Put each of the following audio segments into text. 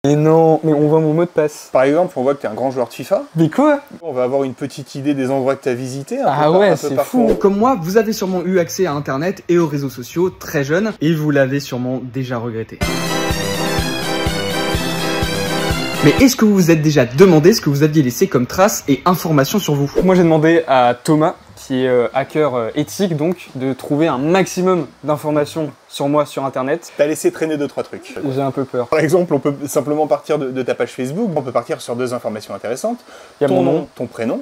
Mais non, mais on voit mon mot de passe. Par exemple, on voit que tu es un grand joueur de FIFA. Mais quoi? On va avoir une petite idée des endroits que tu as visités. Ah ouais, c'est fou. Comme moi, vous avez sûrement eu accès à Internet et aux réseaux sociaux très jeune, et vous l'avez sûrement déjà regretté. Mais est-ce que vous vous êtes déjà demandé ce que vous aviez laissé comme traces et informations sur vous? Moi j'ai demandé à Thomas, qui est hacker éthique donc, de trouver un maximum d'informations sur moi sur internet. T'as laissé traîner 2-3 trucs. J'ai un peu peur. Par exemple, on peut simplement partir de ta page Facebook, on peut partir sur 2 informations intéressantes. Il y a Ton mon nom, nom. ton prénom,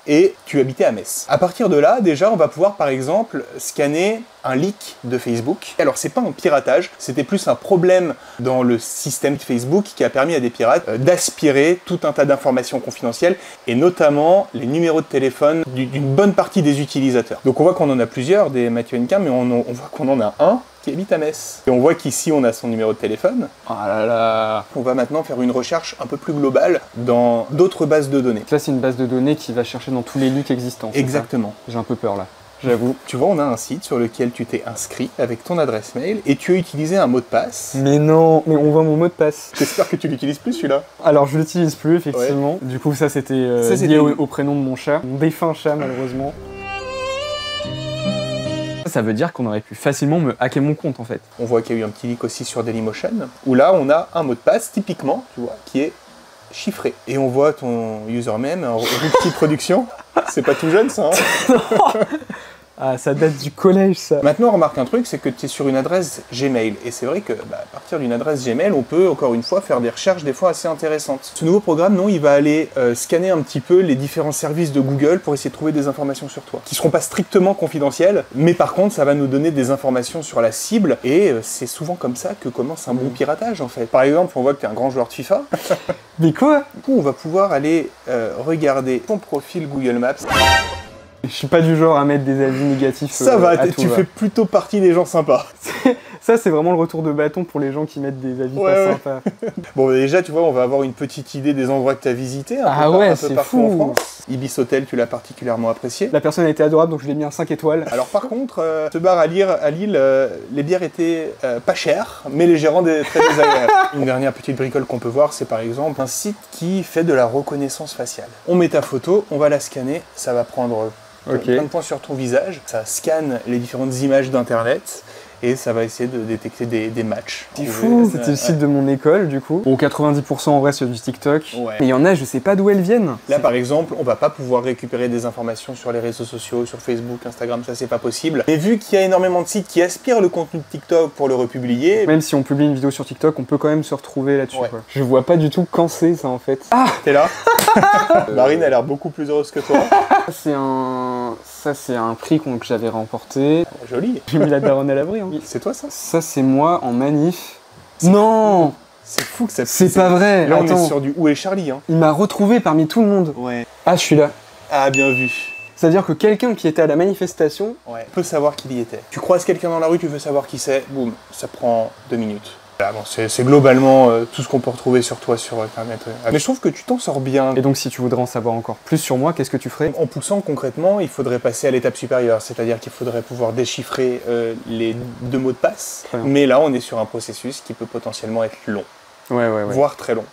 et tu habitais à Metz. À partir de là, déjà, on va pouvoir, par exemple, scanner un leak de Facebook. Alors, c'est pas un piratage, c'était plus un problème dans le système de Facebook qui a permis à des pirates d'aspirer tout un tas d'informations confidentielles, et notamment les numéros de téléphone d'une bonne partie des utilisateurs. Donc, on voit qu'on en a plusieurs, des Mathieu Hennequin, mais on voit qu'on en a un qui habite à Metz. Et on voit qu'ici, on a son numéro de téléphone. Ah là là. On va maintenant faire une recherche un peu plus globale dans d'autres bases de données. Là c'est une base de données qui va chercher dans tous les leaks existants. Exactement. J'ai un peu peur là, j'avoue. Tu vois, on a un site sur lequel tu t'es inscrit avec ton adresse mail et tu as utilisé un mot de passe. Mais non, mais on voit mon mot de passe. J'espère que tu l'utilises plus celui-là. Alors je l'utilise plus effectivement. Du coup ça c'était lié au prénom de mon chat, mon défunt chat malheureusement. Ça veut dire qu'on aurait pu facilement me hacker mon compte en fait. On voit qu'il y a eu un petit leak aussi sur Dailymotion, où là on a un mot de passe typiquement, tu vois, qui est chiffré. Et on voit ton username, Rookie Production. C'est pas tout jeune ça, hein. Ah, ça date du collège, ça. Maintenant, on remarque un truc, c'est que tu es sur une adresse Gmail. Et c'est vrai que, à partir d'une adresse Gmail, on peut, encore une fois, faire des recherches des fois assez intéressantes. Ce nouveau programme, non, il va aller scanner un petit peu les différents services de Google pour essayer de trouver des informations sur toi. Qui seront pas strictement confidentielles, mais par contre, ça va nous donner des informations sur la cible. Et c'est souvent comme ça que commence un bon piratage, en fait. Par exemple, on voit que tu es un grand joueur de FIFA. Mais quoi? Du coup, on va pouvoir aller regarder ton profil Google Maps. Je suis pas du genre à mettre des avis négatifs. Ça va, tu fais plutôt partie des gens sympas. Ça, c'est vraiment le retour de bâton pour les gens qui mettent des avis pas sympas. Bon, déjà, tu vois, on va avoir une petite idée des endroits que tu as visités. Ah ouais, c'est partout fou. en France. Ibis Hotel, tu l'as particulièrement apprécié. La personne a été adorable, donc je l'ai mis un 5 étoiles. Alors par contre, ce bar à Lille, les bières étaient pas chères, mais les gérants très désagréables. Une dernière petite bricole qu'on peut voir, c'est par exemple un site qui fait de la reconnaissance faciale. On met ta photo, on va la scanner, ça va prendre plein de points sur ton visage, ça scanne les différentes images d'internet et ça va essayer de détecter des matchs. C'est fou. C'était le site de mon école du coup. Bon, 90% en vrai sur du TikTok. Ouais. Mais il y en a, je sais pas d'où elles viennent. Là par exemple, on va pas pouvoir récupérer des informations sur les réseaux sociaux, sur Facebook, Instagram, ça c'est pas possible. Mais vu qu'il y a énormément de sites qui aspirent le contenu de TikTok pour le republier... Même si on publie une vidéo sur TikTok, on peut quand même se retrouver là-dessus. Ouais. Je vois pas du tout quand c'est ça en fait. Ah, T'es là. Marine a l'air beaucoup plus heureuse que toi. ça c'est un prix que j'avais remporté. Joli. J'ai mis la daronne à l'abri. Hein. C'est toi ça? Ça c'est moi en manif. Non, C'est fou que ça... c'est pas vrai. Là on Attends. est sur du Où est Charlie, hein. Il m'a retrouvé parmi tout le monde. Ouais. Ah, je suis là. Ah, bien vu. C'est-à-dire que quelqu'un qui était à la manifestation... Ouais. Peut savoir qu'il y était. Tu croises quelqu'un dans la rue, tu veux savoir qui c'est, boum, ça prend 2 minutes. Ah bon, c'est globalement tout ce qu'on peut retrouver sur toi sur Internet. Mais je trouve que tu t'en sors bien. Et donc si tu voudrais en savoir encore plus sur moi, qu'est-ce que tu ferais? En poussant concrètement, il faudrait passer à l'étape supérieure, c'est-à-dire qu'il faudrait pouvoir déchiffrer les 2 mots de passe. Très bien. Mais là, on est sur un processus qui peut potentiellement être long, Ouais. voire très long.